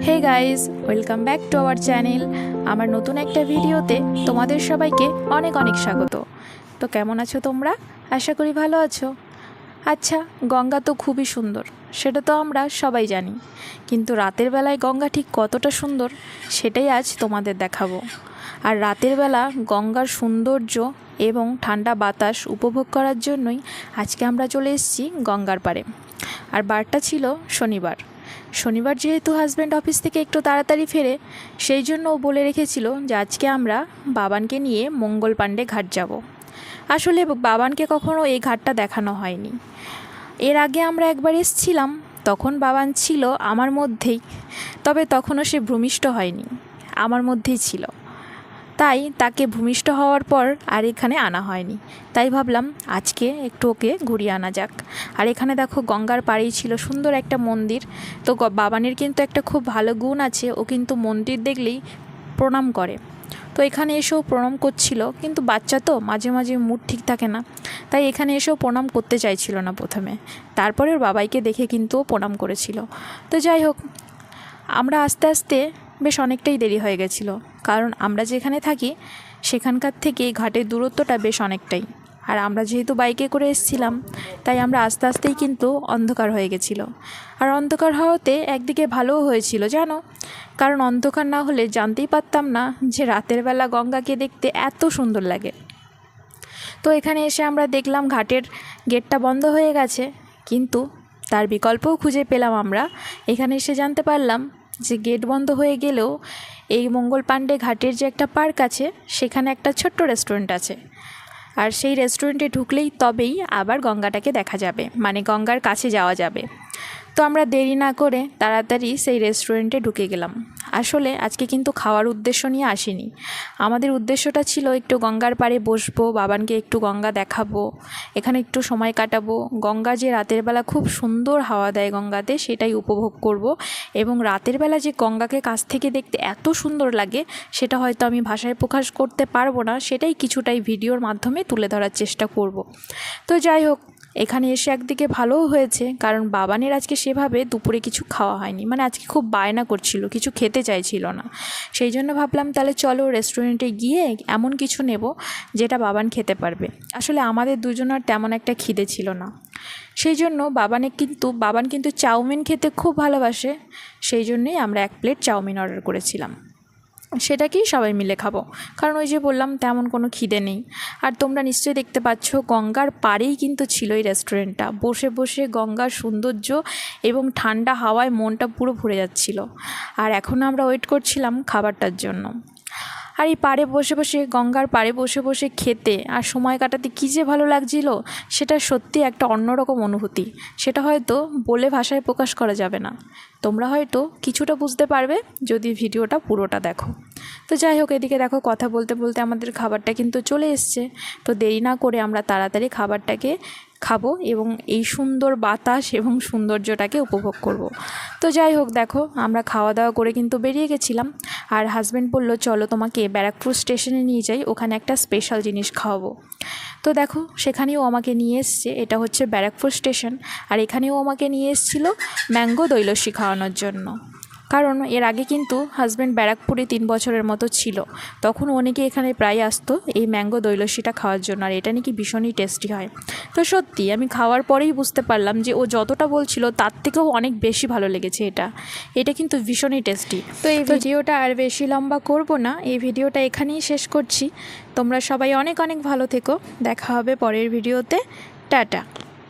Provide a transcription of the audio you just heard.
Hey guys, welcome back to our channel. আমার নতুন একটা ভিডিওতে তোমাদের সবাইকে অনেক অনেক স্বাগত। তো কেমন আছো তোমরা? আশা করি ভালো আছো। আচ্ছা, গঙ্গা তো খুবই সুন্দর, সেটা তো আমরা সবাই জানি, কিন্তু রাতের বেলায় গঙ্গা ঠিক কতটা সুন্দর সেটাই আজ তোমাদের দেখাবো। আর রাতের বেলা গঙ্গার সৌন্দর্য এবং ঠান্ডা বাতাস উপভোগ করার জন্যই আজকে আমরা চলে এসেছি গঙ্গার পাড়ে। আর বারটা ছিল শনিবার যেহেতু হাজব্যান্ড অফিস থেকে একটু তাড়াতাড়ি ফেরে, সেই জন্য ও বলে রেখেছিল যে আজকে আমরা বাবানকে নিয়ে মঙ্গল পাণ্ডে ঘাট যাব। আসলে বাবানকে কখনো এই ঘাটটা দেখানো হয়নি। এর আগে আমরা একবার এসেছিলাম, তখন বাবান ছিল আমার মধ্যেই, তবে তখনও সে ভূমিষ্ঠ হয়নি, আমার মধ্যেই ছিল। তাই তাকে ভূমিষ্ঠ হওয়ার পর আর এখানে আনা হয়নি। তাই ভাবলাম আজকে একটু ওকে ঘুরিয়ে আনা যাক। আর এখানে দেখো গঙ্গার পাড়েই ছিল সুন্দর একটা মন্দির। তো বাবানের কিন্তু একটা খুব ভালো গুণ আছে, ও কিন্তু মন্দির দেখলেই প্রণাম করে। তো এখানে এসেও প্রণাম করছিল, কিন্তু বাচ্চা তো মাঝে মাঝে মুড ঠিক থাকে না, তাই এখানে এসেও প্রণাম করতে চাইছিল না প্রথমে। তারপরে ওর বাবাইকে দেখে কিন্তু ও প্রণাম করেছিল। তো যাই হোক, আমরা আস্তে আস্তে বেশ অনেকটাই দেরি হয়ে গেছিলো, কারণ আমরা যেখানে থাকি সেখানকার থেকে ঘাটের দূরত্বটা বেশ অনেকটাই। আর আমরা যেহেতু বাইকে করে এসেছিলাম, তাই আমরা আস্তে আস্তেই কিন্তু অন্ধকার হয়ে গেছিলো। আর অন্ধকার হওয়াতে একদিকে ভালোও হয়েছিল জানো, কারণ অন্ধকার না হলে জানতেই পারতাম না যে রাতের বেলা গঙ্গাকে দেখতে এত সুন্দর লাগে। তো এখানে এসে আমরা দেখলাম ঘাটের গেটটা বন্ধ হয়ে গেছে, কিন্তু তার বিকল্পও খুঁজে পেলাম আমরা। এখানে এসে জানতে পারলাম যে গেট বন্ধ হয়ে গেলেও এই মঙ্গল পাণ্ডে ঘাটের যে একটা পার্ক আছে, সেখানে একটা ছোট্ট রেস্টুরেন্ট আছে। আর সেই রেস্টুরেন্টে ঢুকলেই তবেই আবার গঙ্গাটাকে দেখা যাবে, মানে গঙ্গার কাছে যাওয়া যাবে। তো আমরা দেরি না করে তাড়াতাড়ি সেই রেস্টুরেন্টে ঢুকে গেলাম। আসলে আজকে কিন্তু খাওয়ার উদ্দেশ্য নিয়ে আসিনি, আমাদের উদ্দেশ্যটা ছিল একটু গঙ্গার পাড়ে বসবো, বাবানকে একটু গঙ্গা দেখাবো, এখানে একটু সময় কাটাবো। গঙ্গা যে রাতের বেলা খুব সুন্দর হাওয়া দেয় গঙ্গাতে, সেটাই উপভোগ করব। এবং রাতের বেলা যে গঙ্গাকে কাছ থেকে দেখতে এত সুন্দর লাগে, সেটা হয়তো আমি ভাষায় প্রকাশ করতে পারবো না, সেটাই কিছুটাই ভিডিওর মাধ্যমে তুলে ধরার চেষ্টা করব। তো যাই হোক, এখানে এসে একদিকে ভালোও হয়েছে, কারণ বাবানের আজকে সেভাবে দুপুরে কিছু খাওয়া হয়নি, মানে আজকে খুব বায়না করছিল, কিছু খেতে চাইছিল না। সেই জন্য ভাবলাম তাহলে চলো রেস্টুরেন্টে গিয়ে এমন কিছু নেব যেটা বাবান খেতে পারবে। আসলে আমাদের দুজনের তেমন একটা খিদে ছিল না, সেই জন্য বাবান কিন্তু চাউমিন খেতে খুব ভালোবাসে। সেই জন্যই আমরা 1 প্লেট চাউমিন অর্ডার করেছিলাম, সেটাকেই সবাই মিলে খাবো, কারণ ওই যে বললাম তেমন কোনো খিদে নেই। আর তোমরা নিশ্চয়ই দেখতে পাচ্ছ গঙ্গার পাড়েই কিন্তু ছিল এই রেস্টুরেন্টটা। বসে বসে গঙ্গার সৌন্দর্য এবং ঠান্ডা হাওয়ায় মনটা পুরো ভরে যাচ্ছিল। আর এখন আমরা ওয়েট করছিলাম খাবারটার জন্য। আর এই পাড়ে বসে বসে, গঙ্গার পাড়ে বসে বসে খেতে আর সময় কাটাতে কী যে ভালো লাগছিল, সেটা সত্যি একটা অন্যরকম অনুভূতি। সেটা হয়তো বলে ভাষায় প্রকাশ করা যাবে না। তোমরা হয়তো কিছুটা বুঝতে পারবে যদি ভিডিওটা পুরোটা দেখো। তো যাই হোক, এদিকে দেখো কথা বলতে বলতে আমাদের খাবারটা কিন্তু চলে এসছে। তো দেরি না করে আমরা তাড়াতাড়ি খাবারটাকে খাবো এবং এই সুন্দর বাতাস এবং সৌন্দর্যটাকে উপভোগ করব। তো যাই হোক, দেখো আমরা খাওয়া দাওয়া করে কিন্তু বেরিয়ে গেছিলাম। আর হাজব্যান্ড বলল চলো তোমাকে ব্যারাকপুর স্টেশনে নিয়ে যাই, ওখানে একটা স্পেশাল জিনিস খাওয়াবো। তো দেখো সেখানেও আমাকে নিয়ে এসছে, এটা হচ্ছে ব্যারাকপুর স্টেশন। আর এখানেও আমাকে নিয়ে এসেছিলো ম্যাঙ্গো দই লস্যি খাওয়ানোর জন্য, কারণ এর আগে কিন্তু হাজব্যান্ড ব্যারাকপুরে 3 বছরের মতো ছিল, তখন অনেকে এখানে প্রায় আসতো এই ম্যাঙ্গো দই লস্যিটা খাওয়ার জন্য। আর এটা নাকি ভীষণই টেস্টি হয়। তো সত্যি আমি খাওয়ার পরেই বুঝতে পারলাম যে ও যতটা বলছিল তার থেকেও অনেক বেশি ভালো লেগেছে এটা কিন্তু ভীষণই টেস্টি। তো এই ভিডিওটা আর বেশি লম্বা করব না, এই ভিডিওটা এখানেই শেষ করছি। তোমরা সবাই অনেক অনেক ভালো থেকো, দেখা হবে পরের ভিডিওতে। টাটা।